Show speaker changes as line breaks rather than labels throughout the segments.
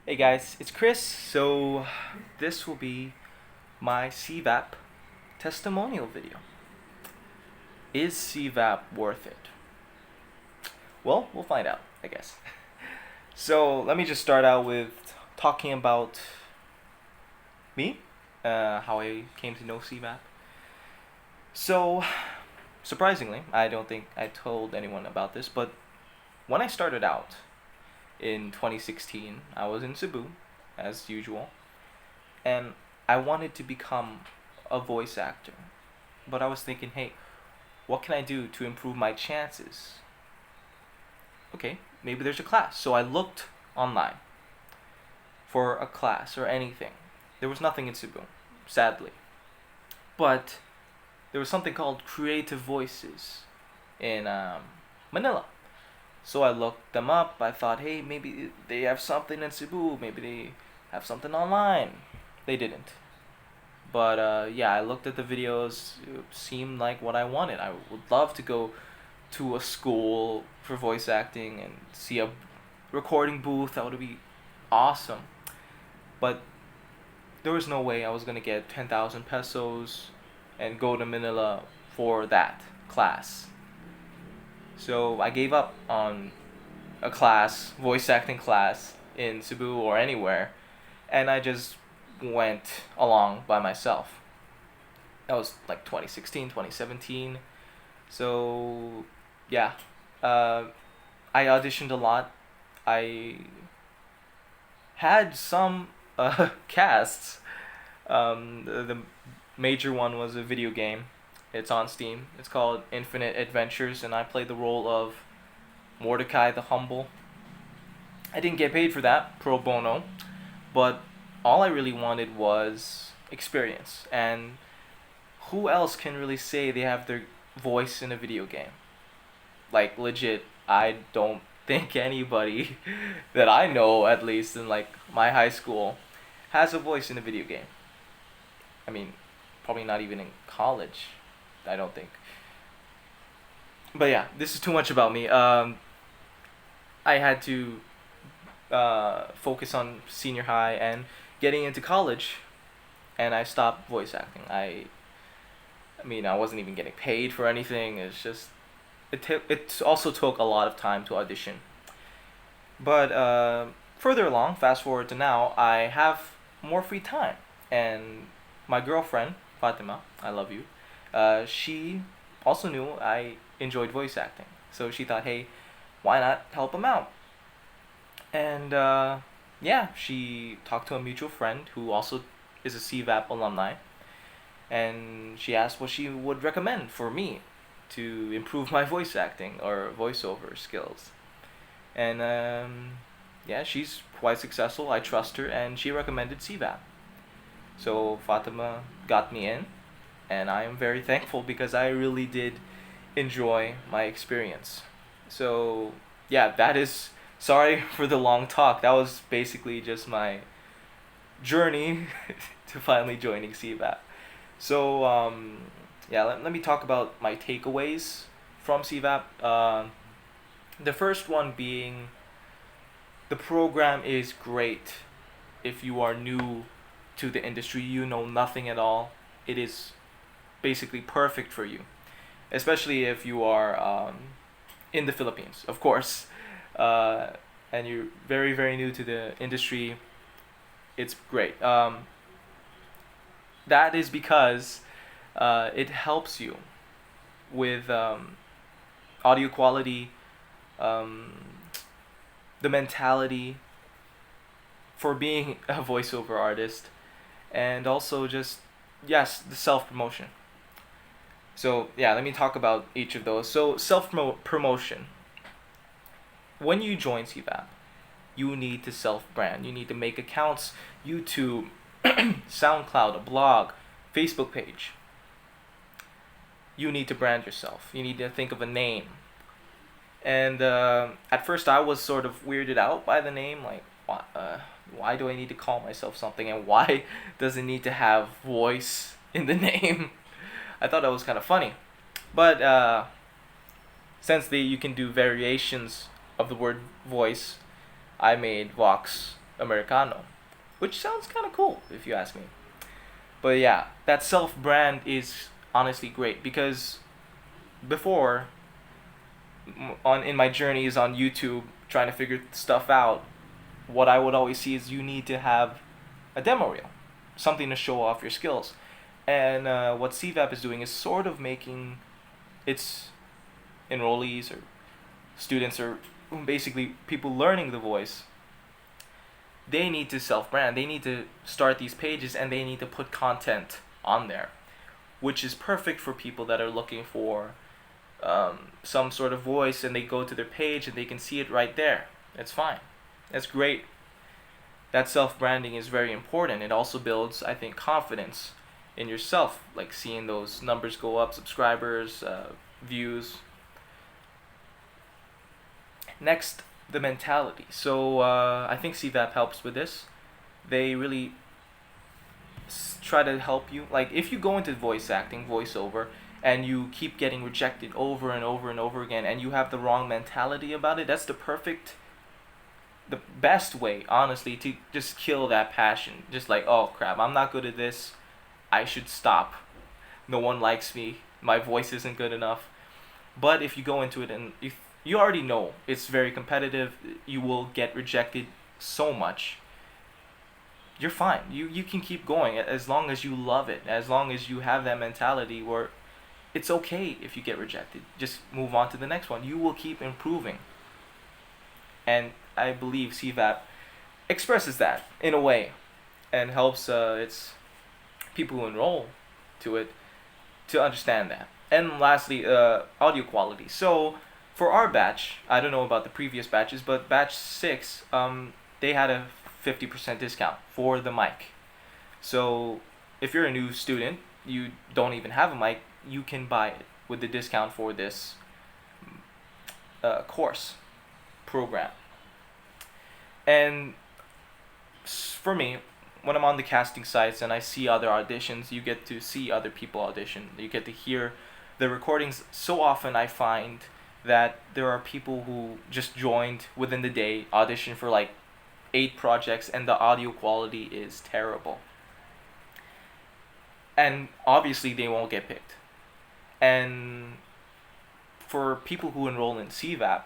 Hey guys, it's Chris. So, this will be my CVAP testimonial video. Is CVAP worth it? Well, we'll find out, I guess. So, let me just start out with talking about me, how I came to know CVAP. So, surprisingly, I don't think I told anyone about this, but when I started out in 2016, I was in Cebu, as usual, and I wanted to become a voice actor. But I was thinking, hey, what can I do to improve my chances? Okay, maybe there's a class. So I looked online for a class or anything. There was nothing in Cebu, sadly. But there was something called Creative Voices in Manila. So I looked them up. I thought, hey, maybe they have something in Cebu. Maybe they have something online. They didn't. But yeah, I looked at the videos. It seemed like what I wanted. I would love to go to a school for voice acting and see a recording booth. That would be awesome. But there was no way I was gonna get 10,000 pesos and go to Manila for that class. So I gave up on a class, voice acting class in Cebu or anywhere, and I just went along by myself. That was like 2016, 2017. So, yeah. Uh, I auditioned a lot. I had some casts. The major one was a video game. It's on Steam. It's called Infinite Adventures, and I played the role of Mordecai the Humble. I didn't get paid for that, pro bono, but all I really wanted was experience. And who else can really say they have their voice in a video game? Like, legit, I don't think anybody that I know, at least in like my high school, has a voice in a video game. I mean, probably not even in college, I don't think. But yeah, this is too much about me. I had to focus on senior high and getting into college, and I stopped voice acting. I mean, I wasn't even getting paid for anything. It's just it also took a lot of time to audition. But further along, fast forward to now, I have more free time, and my girlfriend Fatima, I love you. She also knew I enjoyed voice acting, so she thought, hey, why not help him out? And yeah, she talked to a mutual friend who also is a CVAP alumni, and she asked what she would recommend for me to improve my voice acting or voiceover skills. And yeah, she's quite successful. I trust her, and she recommended CVAP. So Fatima got me in, and I am very thankful because I really did enjoy my experience. So yeah, that is. Sorry for the long talk. That was basically just my journey to finally joining CVAP. So yeah, let me talk about my takeaways from CVAP. The first one being the program is great if you are new to the industry, you know nothing at all. It is basically perfect for you, especially if you are in the Philippines, of course, and you're very, very new to the industry. It's great. That is because it helps you with audio quality, um, the mentality for being a voiceover artist, and also just, yes, the self promotion. So yeah, let me talk about each of those. So self promotion. When you join CVAP, you need to self brand. You need to make accounts, YouTube, SoundCloud, a blog, Facebook page. You need to brand yourself. You need to think of a name. And at first, I was sort of weirded out by the name. Like, why do I need to call myself something? And why does it need to have voice in the name? I thought that was kind of funny. But since you can do variations of the word voice, I made Vox Americano, which sounds kind of cool if you ask me. But yeah, that self brand is honestly great because before on in my journeys on YouTube trying to figure stuff out, what I would always see is you need to have a demo reel, something to show off your skills. And what CVAP is doing is sort of making its enrollees or students or basically people learning the voice, they need to self brand. They need to start these pages and they need to put content on there, which is perfect for people that are looking for some sort of voice and they go to their page and they can see it right there. It's fine. That's great. That self branding is very important. It also builds, I think, confidence in yourself, like seeing those numbers go up, subscribers, views. Next, the mentality. So I think CVAP helps with this. They really try to help you. Like if you go into voice acting, voiceover, and you keep getting rejected over and over and over again, and you have the wrong mentality about it, that's the best way, honestly, to just kill that passion. Just like, oh crap, I'm not good at this. I should stop. No one likes me. My voice isn't good enough. But if you go into it and you already know it's very competitive, you will get rejected so much. You're fine. You can keep going as long as you love it. As long as you have that mentality where it's okay if you get rejected. Just move on to the next one. You will keep improving. And I believe CVAP expresses that in a way and helps its people who enroll to it to understand that. And lastly, audio quality. So for our batch, I don't know about the previous batches, but batch 6, they had a 50% discount for the mic. So if you're a new student, you don't even have a mic, you can buy it with the discount for this course program. And for me, when I'm on the casting sites and I see other auditions, you get to see other people audition. You get to hear the recordings. So often I find that there are people who just joined within the day, audition for like 8 projects, and the audio quality is terrible. And obviously they won't get picked. And for people who enroll in CVAP,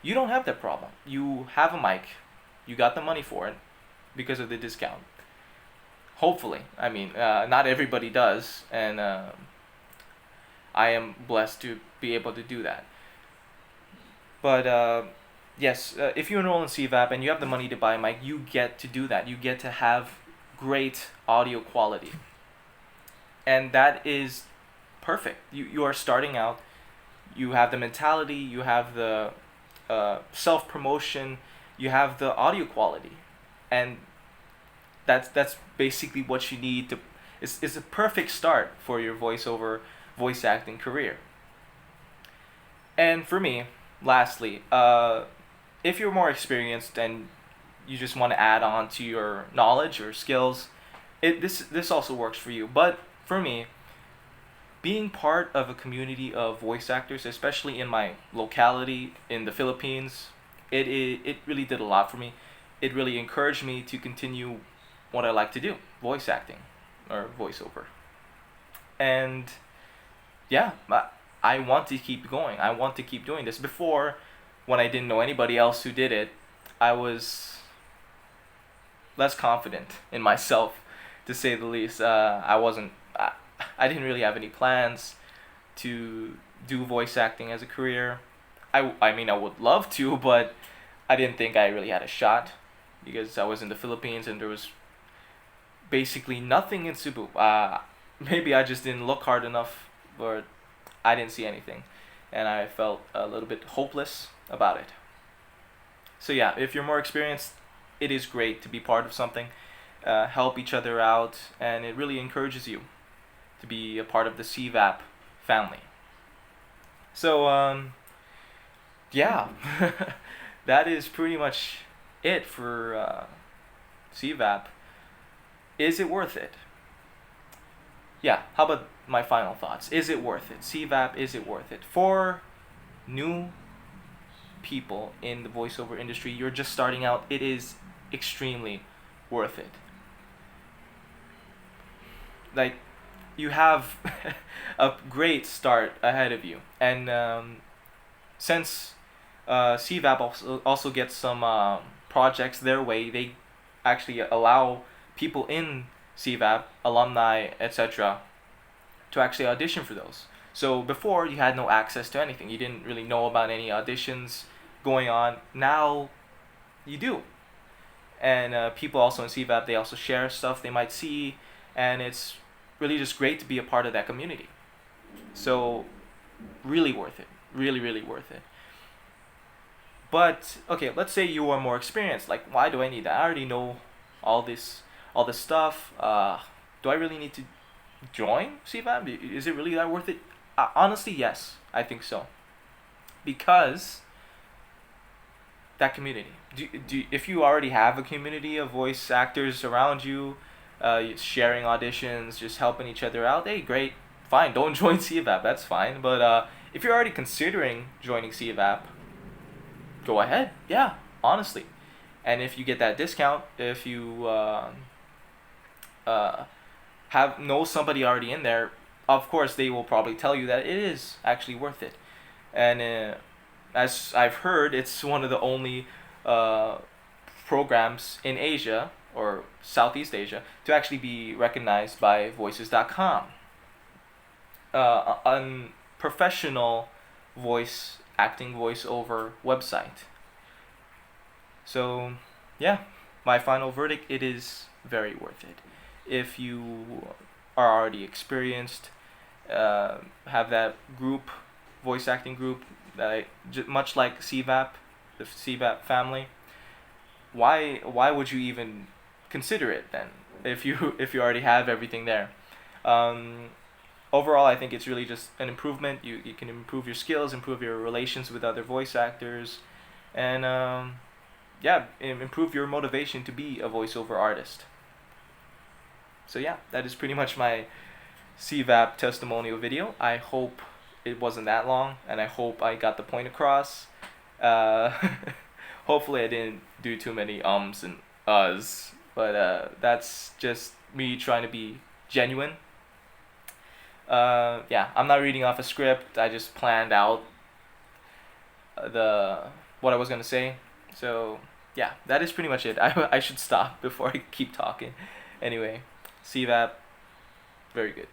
you don't have that problem. You have a mic, you got the money for it because of the discount. Hopefully. I mean, not everybody does, and I am blessed to be able to do that. But yes, if you enroll in CVAP and you have the money to buy a mic, you get to do that. You get to have great audio quality. And that is perfect. You are starting out, you have the mentality, you have the self-promotion, you have the audio quality. And that's basically what you need to. It's a perfect start for your voice acting career. And for me, lastly, if you're more experienced and you just want to add on to your knowledge or skills, this also works for you. But for me, being part of a community of voice actors, especially in my locality in the Philippines, it really did a lot for me. It really encouraged me to continue what I like to do, voice acting or voiceover. And yeah, I want to keep going. I want to keep doing this. Before, when I didn't know anybody else who did it, I was less confident in myself, to say the least. I didn't really have any plans to do voice acting as a career. I mean, I would love to, but I didn't think I really had a shot because I was in the Philippines and there was basically nothing in Cebu. Maybe I just didn't look hard enough, but I didn't see anything. And I felt a little bit hopeless about it. So yeah, if you're more experienced, it is great to be part of something, help each other out, and it really encourages you to be a part of the CVAP family. So yeah, that is pretty much it for CVAP. Is it worth it? Yeah, how about my final thoughts? Is it worth it? CVAP, is it worth it? For new people in the voiceover industry, you're just starting out, it is extremely worth it. Like, you have a great start ahead of you, and since CVAP also gets some projects their way, they actually allow people in CVAP, alumni, etc., to actually audition for those. So before, you had no access to anything. You didn't really know about any auditions going on. Now you do. And people also in CVAP, they also share stuff they might see, and it's really just great to be a part of that community. So really worth it. Really, really worth it. But okay, let's say you are more experienced. Like, why do I need that? I already know all this stuff. Do I really need to join CVAP? Is it really that worth it? Honestly, yes, I think so. Because that community. If you already have a community of voice actors around you, sharing auditions, just helping each other out, hey, great, fine. Don't join CVAP. That's fine. But if you're already considering joining CVAP, go ahead. Yeah, honestly. And if you get that discount, if you have know somebody already in there, of course they will probably tell you that it is actually worth it. And as I've heard, it's one of the only uh, programs in Asia or Southeast Asia to actually be recognized by Voices.com, a professional voice acting voiceover website. So, yeah, my final verdict: it is very worth it. If you are already experienced, have that group, voice acting group, much like CVAP, the CVAP family. Why would you even consider it then if you already have everything there? Um, Overall, I think it's really just an improvement. You can improve your skills, improve your relations with other voice actors, and yeah, improve your motivation to be a voiceover artist. So yeah, that is pretty much my CVAP testimonial video. I hope it wasn't that long, and I hope I got the point across. Uh, Hopefully, I didn't do too many ums and uhs, but that's just me trying to be genuine. Yeah, I'm not reading off a script. I just planned out the what I was gonna say. So yeah, that is pretty much it. I should stop before I keep talking. Anyway, CVAP, very good.